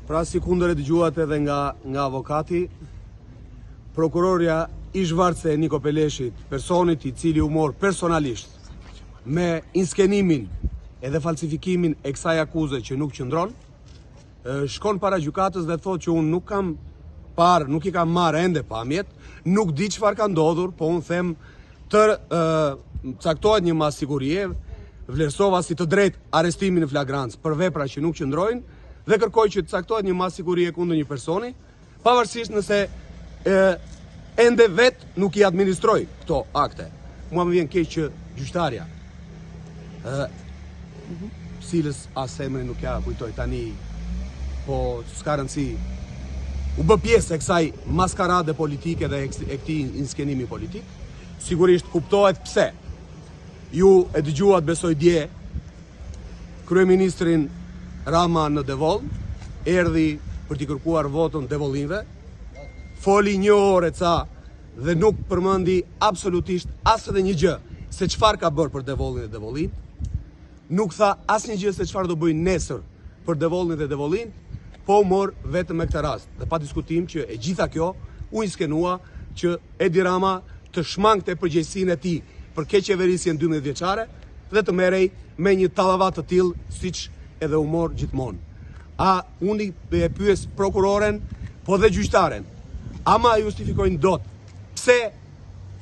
Pra si kundër e dëgjuat edhe nga avokati, prokurorja i zhvarce Niko Peleshit, personit i cili u mor personalisht me inskenimin edhe falsifikimin e kësaj akuze që nuk qëndron, shkon para gjykatës dhe thot që unë nuk kam parë, nuk i kam marrë ende pamjet, nuk di çfarë ka ndodhur, po unë them të caktohet një mas sigurie, vlerësova si të drejt arrestimin në flagrancë për vepra që nuk qëndrojnë dhe kërkoj që të caktohet një mas sigurie kundër një personi, pavarësisht nëse ende vetë nuk i administroj këto akte. Mua më vjen keq që gjyqtarja, cilës as emrin nuk ja kujtoj tani, po s'ka rëndësi, u bë pjesë e kësaj maskarade politike dhe e këtij inskenimi politik. Sigurisht kuptohet pse. Ju e dëgjuat besoj dje kryeministrin Rama në Devoll, erdhi për t'i kërkuar votën devollinëve, foli 1 orë ca dhe nuk përmendi absolutisht as edhe një gjë se çfarë ka bërë për Devollin dhe Devollin. Nuk tha asnjë gjë se çfarë do bëjnë nesër për Devollin dhe Devollin, po mor vetëm me këtë rast. Dhe pa diskutim që e gjitha kjo u inskenua që Edi Rama të shmangte përgjegjësinë e tij për keqeverisjen 12 vjeçare dhe të merrej me një tallavat të tillë siç edhe u mor gjithmonë. A unë e pyes prokuroren, po dhe gjyqtaren, ama justifikojnë dot pse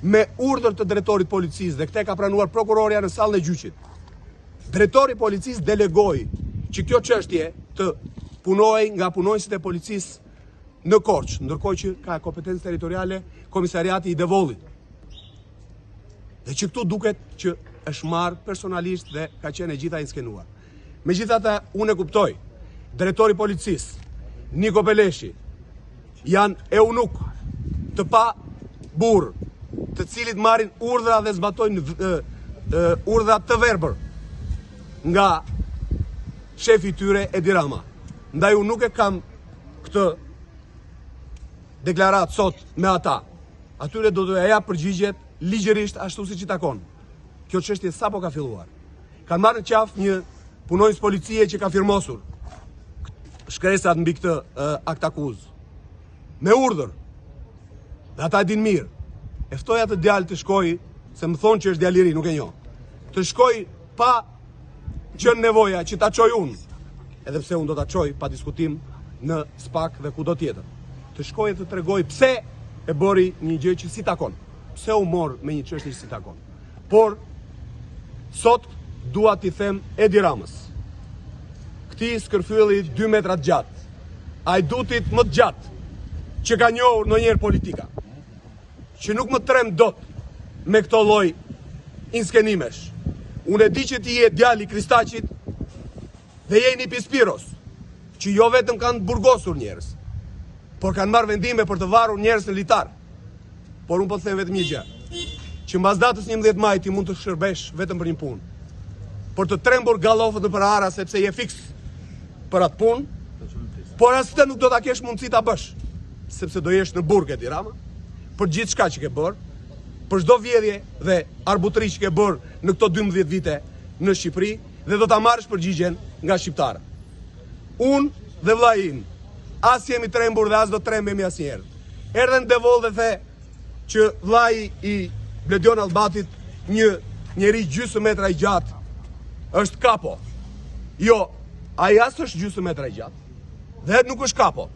me urdhër të drejtorit policisë, dhe këtë ka pranuar prokurorja në sallën e gjyqit, drejtori policisë delegoi që kjo çështje të punohej nga punonjësit e policisë në Korçë, ndërkohë që ka kompetencë territoriale komisariati i Devollit. Dhe që këtu duket që është marrë personalisht dhe ka qenë e gjitha inskenuar. Megjithatë, unë e kuptoj, drejtori policisë, Niko Peleshi, janë eunuk të pa burr, të cilit marrin urdhra dhe zbatojnë urdhra të verbër nga shefi i tyre Edi Rama. Ndaj unë nuk e kam këtë deklarat sot me ata. Atyre do të ja përgjigjet ligjërisht ashtu siç i takon. Kjo çështje sapo ka filluar. Kanë marrë në qafë një punonjës policie që ka firmosur shkresat mbi këtë akt akuzë. Me urdhër. Dhe ata e din mirë. E ftoja të djalë të shkoj, se më thonë që është djalë i ri, nuk e njoh. Të shkoj pa qenë nevoja që ta çoj unë. Edhe pse unë do ta çoj pa diskutim në SPAK dhe kudo tjetër. Të shkoj e të tregoj pse e bëri një gjë që si takon. Pse u mor me një çështje që si takon. Por sot dua t'i them Edi Ramës. Këtij skërfylli 2 metra të gjatë, ajdutit më të gjatë që ka njohur ndonjëherë politika, që nuk më trem dot me këto lloj inskenimesh. Unë e di që ti je djali i Kristaqit dhe je një Pispiros, që jo vetëm kanë burgosur njerëz, por kanë marrë vendime për të varur njerëz në litar. Por unë po të them vetëm një gjë, që mbas datës 11 maj ti mund të shërbesh vetëm për një punë, për të trembur gallofët në përara sepse je fiks për atë punë, por as të nuk do ta kesh mundësi ta bësh, sepse do jesh në burg Edi Rama, për gjithë shka që ke bërë, për çdo vjedhje dhe arbutri që ke bërë në këto 12 vite në Shqipëri, dhe do ta marrësh përgjigjen nga shqiptarët. Unë dhe vllai im, as jemi trembur dhe as do trembemi asnjëherë. Erdhen në Devoll dhe the që vllai i Bledion Allbatit, një njeri gjysmë metra i gjatë, është kapo. Jo, ai as është gjysmë metra i gjatë. Dhe nuk është kapo.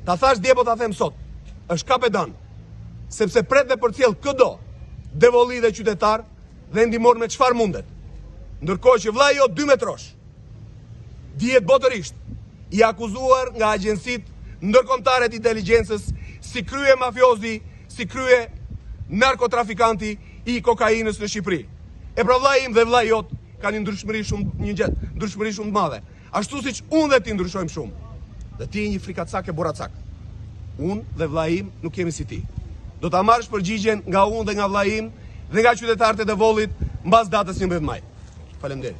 Ta thash dje, po ta them sot. Është kapedan. Sepse pret dhe përcjell këdo devolli dhe qytetar dhe ndihmon me çfarë mundet. Ndërkohë që vllai jo 2 metrosh dihet botërisht i akuzuar nga agjencitë ndërkombëtare të inteligjencës si krye mafiozi, si krye narkotrafikanti i kokainës në Shqipëri. E pra vllai im dhe vllai jot kanë një ndryshmëri shumë të madhe. Ashtu siç unë dhe ti ndryshojmë shumë. Dhe ti je një frikacak e boracak. Unë dhe vllai im nuk kemi si ti. Do ta marrësh përgjigjen nga unë dhe nga vllai im dhe nga qytetarët e Devollit mbas datës 11 maj. Faleminderit.